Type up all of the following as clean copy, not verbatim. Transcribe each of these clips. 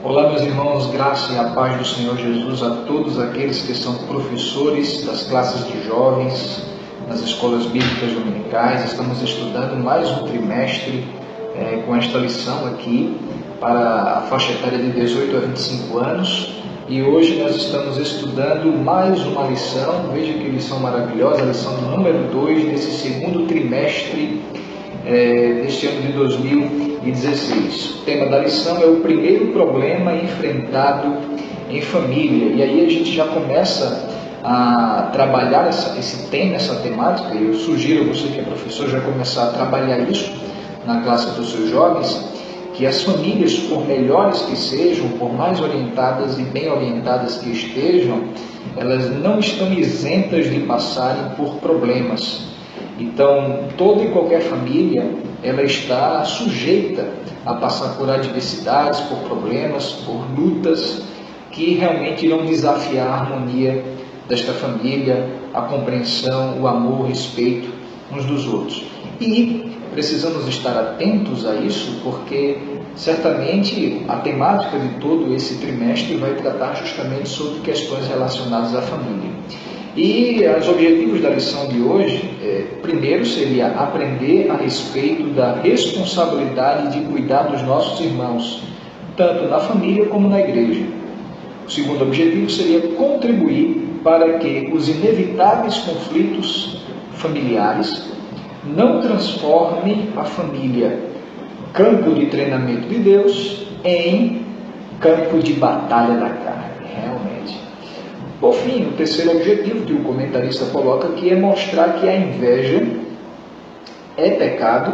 Olá, meus irmãos, graça e a paz do Senhor Jesus a todos aqueles que são professores das classes de jovens, nas escolas bíblicas dominicais. Estamos estudando mais um trimestre com esta lição aqui para a faixa etária de 18 a 25 anos. E hoje nós estamos estudando mais uma lição, veja que lição maravilhosa, a lição número 2 desse segundo trimestre deste ano de 2016. O tema da lição é o primeiro problema enfrentado em família. E aí a gente já começa a trabalhar esse tema, essa temática. Eu sugiro a você que é professor já começar a trabalhar isso na classe dos seus jovens, que as famílias, por melhores que sejam, por mais orientadas e bem orientadas que estejam, elas não estão isentas de passarem por problemas. Então, toda e qualquer família, ela está sujeita a passar por adversidades, por problemas, por lutas que realmente irão desafiar a harmonia desta família, a compreensão, o amor, o respeito uns dos outros. E precisamos estar atentos a isso, porque certamente a temática de todo esse trimestre vai tratar justamente sobre questões relacionadas à família. E os objetivos da lição de hoje, primeiro seria aprender a respeito da responsabilidade de cuidar dos nossos irmãos, tanto na família como na igreja. O segundo objetivo seria contribuir para que os inevitáveis conflitos familiares não transformem a família, campo de treinamento de Deus, em campo de batalha da carne, realmente. Por fim, o terceiro objetivo que o comentarista coloca aqui é mostrar que a inveja é pecado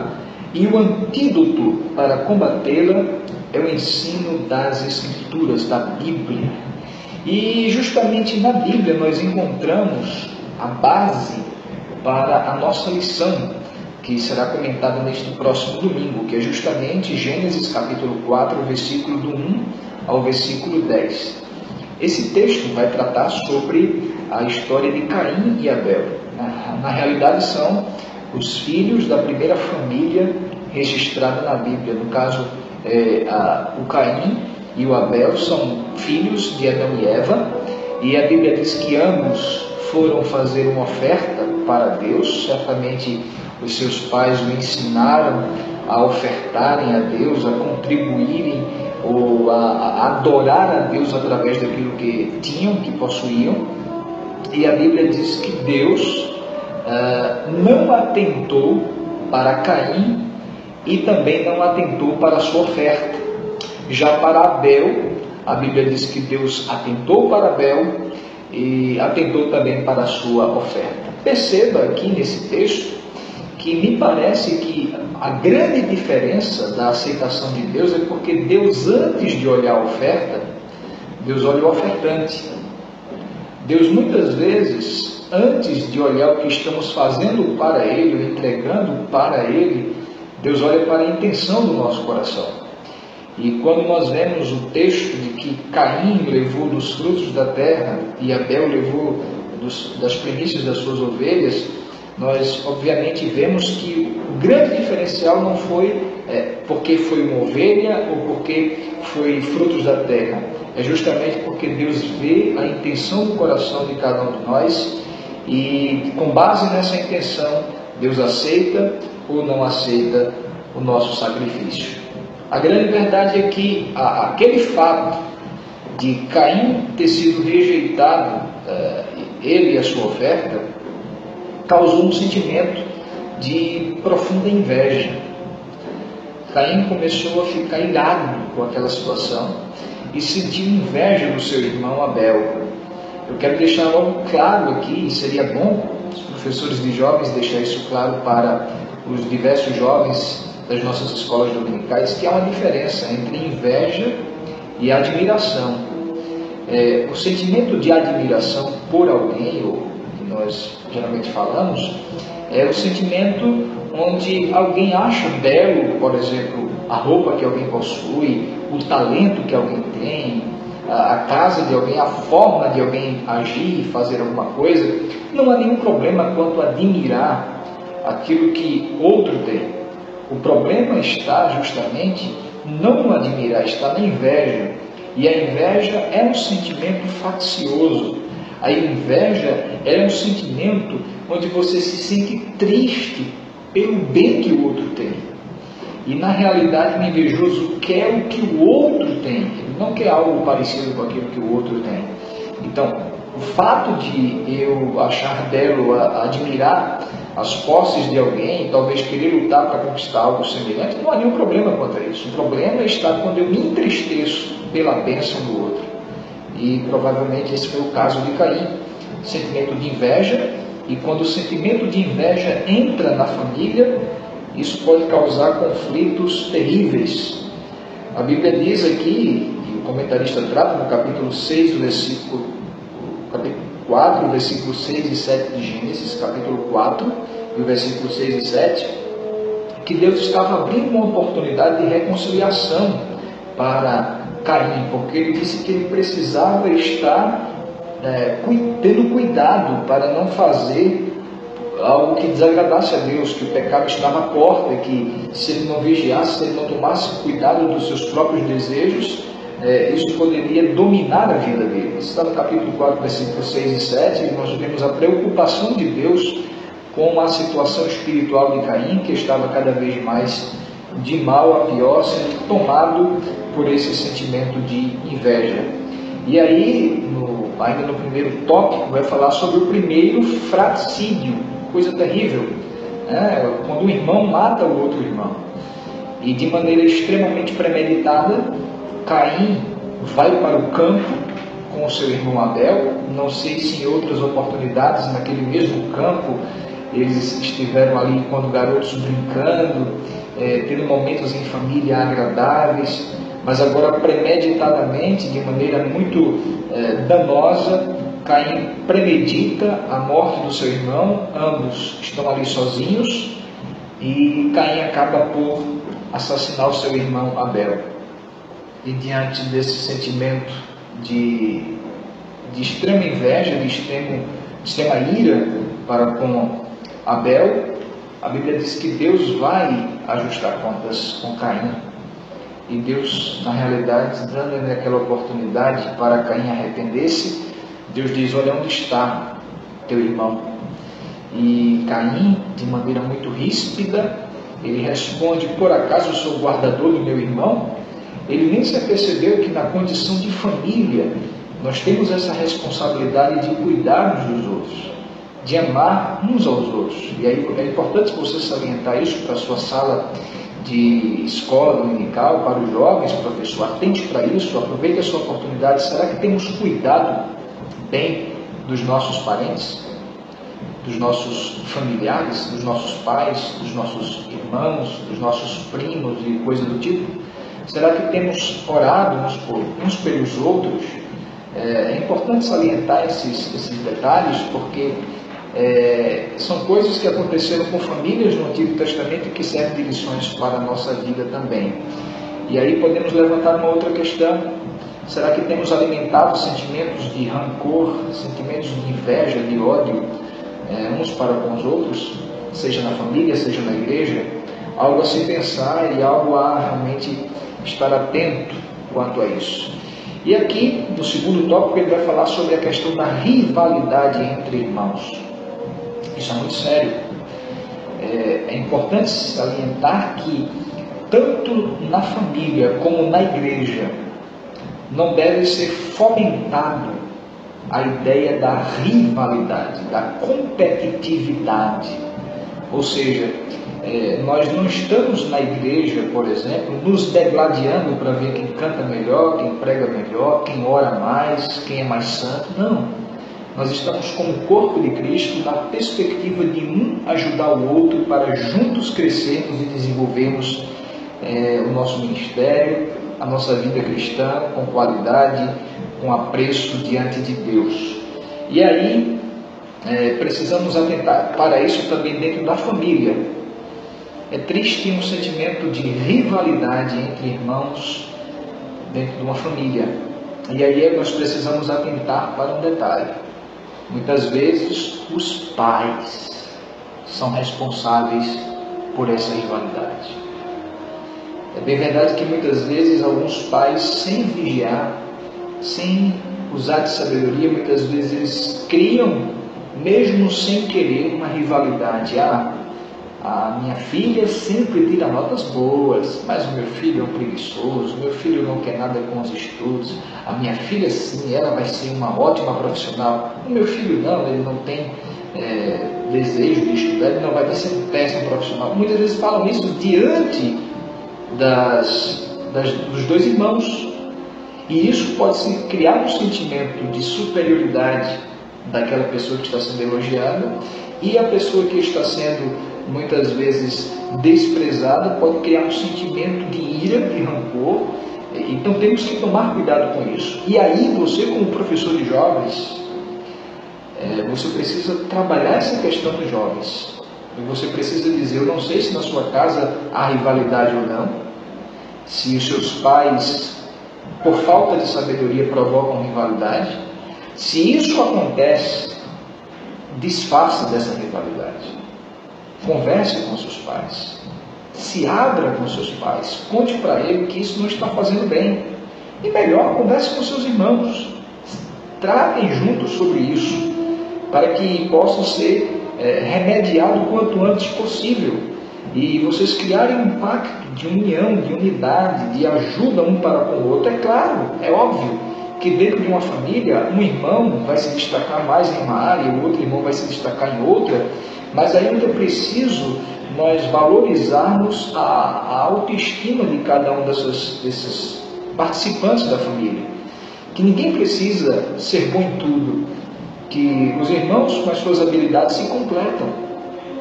e o antídoto para combatê-la é o ensino das Escrituras, da Bíblia. E justamente na Bíblia nós encontramos a base para a nossa lição, que será comentada neste próximo domingo, que é justamente Gênesis capítulo 4, versículo do 1 ao versículo 10. Esse texto vai tratar sobre a história de Caim e Abel. Na realidade, são os filhos da primeira família registrada na Bíblia. No caso, o Caim e o Abel são filhos de Adão e Eva, e a Bíblia diz que ambos foram fazer uma oferta para Deus. Certamente os seus pais o ensinaram a ofertarem a Deus, a contribuírem ou a adorar a Deus através daquilo que tinham, que possuíam. E a Bíblia diz que Deus não atentou para Caim e também não atentou para a sua oferta. Já para Abel, a Bíblia diz que Deus atentou para Abel e atentou também para a sua oferta. Perceba aqui nesse texto que me parece que a grande diferença da aceitação de Deus é porque Deus, antes de olhar a oferta, Deus olha o ofertante. Deus, muitas vezes, antes de olhar o que estamos fazendo para Ele, ou entregando para Ele, Deus olha para a intenção do nosso coração. E quando nós vemos o texto de que Caim levou dos frutos da terra e Abel levou das primícias das suas ovelhas, nós obviamente vemos que o grande diferencial não foi porque foi uma ovelha ou porque foi frutos da terra. É justamente porque Deus vê a intenção do coração de cada um de nós e, com base nessa intenção, Deus aceita ou não aceita o nosso sacrifício. A grande verdade é que aquele fato de Caim ter sido rejeitado, ele e a sua oferta, causou um sentimento de profunda inveja. Caim começou a ficar irado com aquela situação e sentiu inveja do seu irmão Abel. Eu quero deixar logo claro aqui, e seria bom os professores de jovens deixar isso claro para os diversos jovens das nossas escolas dominicais, que há uma diferença entre inveja e admiração. O sentimento de admiração por alguém, ou que nós geralmente falamos, é o sentimento onde alguém acha belo, por exemplo, a roupa que alguém possui, o talento que alguém tem, a casa de alguém, a forma de alguém agir e fazer alguma coisa. Não há nenhum problema quanto a admirar aquilo que outro tem. O problema está justamente não no admirar, está na inveja. E a inveja é um sentimento faccioso. A inveja é um sentimento onde você se sente triste pelo bem que o outro tem. E na realidade o invejoso quer o que o outro tem, ele não quer algo parecido com aquilo que o outro tem. Então, o fato de eu achar belo, admirar as posses de alguém, talvez querer lutar para conquistar algo semelhante, não há nenhum problema quanto a isso. O problema está quando eu me entristeço pela bênção do outro. E provavelmente esse foi o caso de Caim. Sentimento de inveja, e quando o sentimento de inveja entra na família, isso pode causar conflitos terríveis. A Bíblia diz aqui, e o comentarista trata no capítulo 6, capítulo 4, versículo 6 e 7 de Gênesis, capítulo 4, e o versículo 6 e 7, que Deus estava abrindo uma oportunidade de reconciliação para Caim, porque ele disse que ele precisava estar tendo cuidado para não fazer algo que desagradasse a Deus, que o pecado estava à porta, que se ele não vigiasse, se ele não tomasse cuidado dos seus próprios desejos, isso poderia dominar a vida dele. Isso está no capítulo 4, versículos 6 e 7, e nós vemos a preocupação de Deus com a situação espiritual de Caim, que estava cada vez mais de mal a pior, sendo tomado por esse sentimento de inveja. E aí, ainda no primeiro tópico, vai falar sobre o primeiro fratricídio, coisa terrível, quando um irmão mata o outro irmão. E de maneira extremamente premeditada, Caim vai para o campo com o seu irmão Abel. Não sei se em outras oportunidades, naquele mesmo campo, eles estiveram ali quando garotos brincando, tendo momentos em família agradáveis, mas agora premeditadamente, de maneira muito danosa, Caim premedita a morte do seu irmão. Ambos estão ali sozinhos e Caim acaba por assassinar o seu irmão Abel. E diante desse sentimento de extrema inveja, de extrema ira para com Abel, a Bíblia diz que Deus vai ajustar contas com Caim. E Deus, na realidade, dando-lhe aquela oportunidade para Caim arrepender-se, Deus diz: olha, onde está teu irmão? E Caim, de maneira muito ríspida, ele responde: por acaso eu sou o guardador do meu irmão? Ele nem se apercebeu que na condição de família nós temos essa responsabilidade de cuidar uns dos outros, de amar uns aos outros. E aí é importante você salientar isso para a sua sala de escola dominical, para os jovens, professor, atente para isso, aproveite a sua oportunidade. Será que temos cuidado bem dos nossos parentes, dos nossos familiares, dos nossos pais, dos nossos irmãos, dos nossos primos e coisa do tipo? Será que temos orado uns pelos outros? É importante salientar esses detalhes, porque são coisas que aconteceram com famílias no Antigo Testamento e que servem de lições para a nossa vida também. E aí podemos levantar uma outra questão: será que temos alimentado sentimentos de rancor, sentimentos de inveja, de ódio, uns para com os outros, seja na família, seja na igreja? Algo a se pensar e algo a realmente estar atento quanto a isso. E aqui, no segundo tópico, ele vai falar sobre a questão da rivalidade entre irmãos. Isso é muito sério. É importante salientar que, tanto na família como na igreja, não deve ser fomentado a ideia da rivalidade, da competitividade. Ou seja, nós não estamos na igreja, por exemplo, nos degladiando para ver quem canta melhor, quem prega melhor, quem ora mais, quem é mais santo. Não. Nós estamos como corpo de Cristo na perspectiva de um ajudar o outro para juntos crescermos e desenvolvermos o nosso ministério, a nossa vida cristã com qualidade, com apreço diante de Deus. E aí precisamos atentar para isso também dentro da família. É triste um sentimento de rivalidade entre irmãos dentro de uma família. E aí nós precisamos atentar para um detalhe. Muitas vezes os pais são responsáveis por essa rivalidade. É bem verdade que muitas vezes alguns pais, sem vigiar, sem usar de sabedoria, muitas vezes eles criam, mesmo sem querer, uma rivalidade. A minha filha sempre tira notas boas, mas o meu filho é um preguiçoso, o meu filho não quer nada com os estudos, a minha filha sim, ela vai ser uma ótima profissional, o meu filho não, ele não tem desejo de estudar, ele não vai ser um péssimo profissional. Muitas vezes falam isso diante dos dois irmãos, e isso pode criar um sentimento de superioridade daquela pessoa que está sendo elogiada, e a pessoa que está sendo muitas vezes desprezada pode criar um sentimento de ira, de rancor. Então temos que tomar cuidado com isso. E aí você, como professor de jovens, você precisa trabalhar essa questão dos jovens. E você precisa dizer, eu não sei se na sua casa há rivalidade ou não, se os seus pais, por falta de sabedoria, provocam rivalidade. Se isso acontece, disfarce dessa rivalidade. Converse com seus pais, se abra com seus pais, conte para ele que isso não está fazendo bem. E melhor, converse com seus irmãos, tratem juntos sobre isso, para que possam ser remediado o quanto antes possível. E vocês criarem um pacto de união, de unidade, de ajuda um para com o outro. É claro, é óbvio que dentro de uma família, um irmão vai se destacar mais em uma área, o outro irmão vai se destacar em outra, mas ainda é preciso nós valorizarmos a autoestima de cada um desses participantes da família. Que ninguém precisa ser bom em tudo, que os irmãos com as suas habilidades se completam,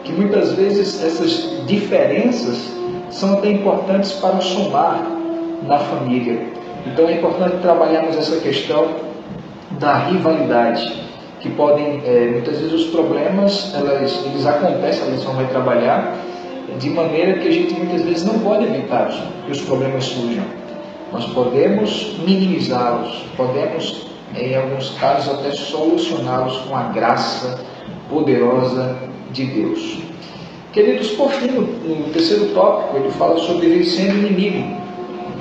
que muitas vezes essas diferenças são até importantes para somar na família. Então é importante trabalharmos essa questão da rivalidade, que podem, muitas vezes os problemas, eles acontecem, a lição vai trabalhar, de maneira que a gente muitas vezes não pode evitar que os problemas surjam. Nós podemos minimizá-los, podemos, em alguns casos, até solucioná-los com a graça poderosa de Deus. Queridos, por fim, no terceiro tópico, ele fala sobre vencendo o inimigo.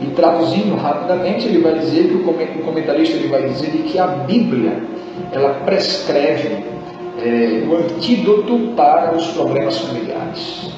E traduzindo rapidamente, ele vai dizer que o comentarista ele vai dizer que a Bíblia ela prescreve o antídoto para os problemas familiares.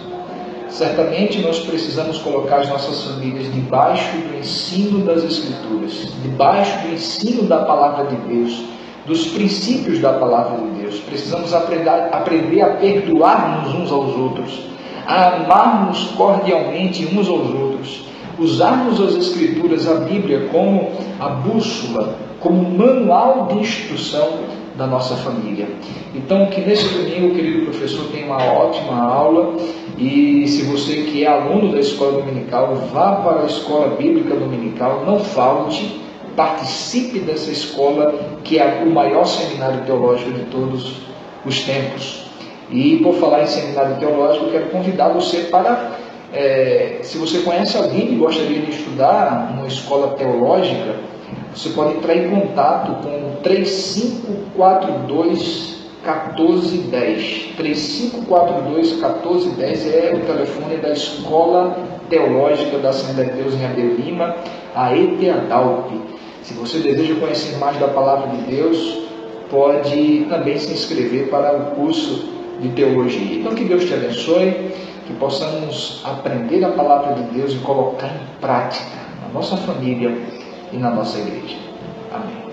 Certamente nós precisamos colocar as nossas famílias debaixo do ensino das Escrituras, debaixo do ensino da Palavra de Deus, dos princípios da Palavra de Deus. Precisamos aprender a perdoar-nos uns aos outros, a amarmos cordialmente uns aos outros, usarmos as Escrituras, a Bíblia, como a bússola, como manual de instrução da nossa família. Então, que nesse domingo, querido professor, tenha uma ótima aula, e se você que é aluno da escola dominical, vá para a escola bíblica dominical, não falte, participe dessa escola, que é o maior seminário teológico de todos os tempos. E por falar em seminário teológico, eu quero convidar você para, se você conhece alguém que gostaria de estudar numa escola teológica, você pode entrar em contato com o 3542-1410. 3542-1410 é o telefone da Escola Teológica da Assembleia de Deus em Abreu Lima, a ETEADALP. Se você deseja conhecer mais da Palavra de Deus, pode também se inscrever para o curso de Teologia. Então, que Deus te abençoe, que possamos aprender a Palavra de Deus e colocar em prática na nossa família e na nossa igreja. Amém.